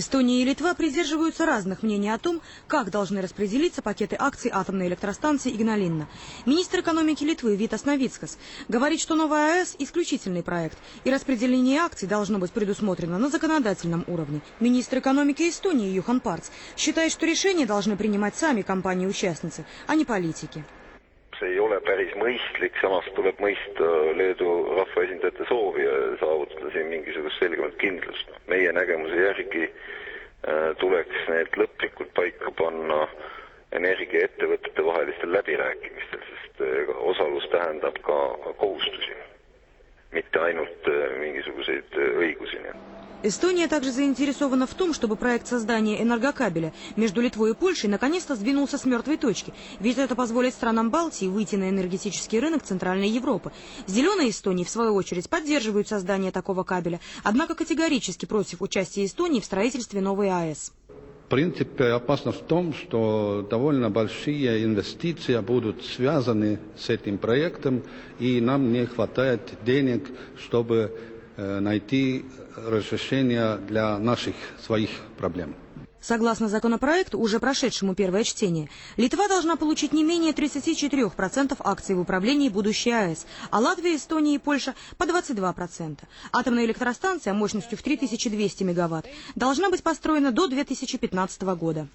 Эстония и Литва придерживаются разных мнений о том, как должны распределиться пакеты акций атомной электростанции Игналинна. Министр экономики Литвы Витас Новицкас говорит, что новая АЭС – исключительный проект, и распределение акций должно быть предусмотрено на законодательном уровне. Министр экономики Эстонии Юхан Парц считает, что решения должны принимать сами компании-участницы, а не политики. See ei ole päris mõistlik, samas tuleb mõista Leedu rahvaesindajate soovi ja saavutada siin mingisugust selgemat kindlust. Meie nägemuse järgi tuleks need lõplikult paika panna energiaettevõtete vahelistel läbirääkimistel, sest osalus tähendab ka kohustusi, mitte ainult mingisuguseid õigusi. Эстония также заинтересована в том, чтобы проект создания энергокабеля между Литвой и Польшей наконец-то сдвинулся с мертвой точки, ведь это позволит странам Балтии выйти на энергетический рынок Центральной Европы. Зеленые Эстонии, в свою очередь, поддерживают создание такого кабеля, однако категорически против участия Эстонии в строительстве новой АЭС. В принципе, опасность в том, что довольно большие инвестиции будут связаны с этим проектом, и нам не хватает денег, чтобы найти разрешение для наших своих проблем. Согласно законопроекту, уже прошедшему первое чтение, Литва должна получить не менее 34% акций в управлении будущей АЭС, а Латвия, Эстония и Польша по 22%. Атомная электростанция мощностью в 3200 мегаватт должна быть построена до 2015 года.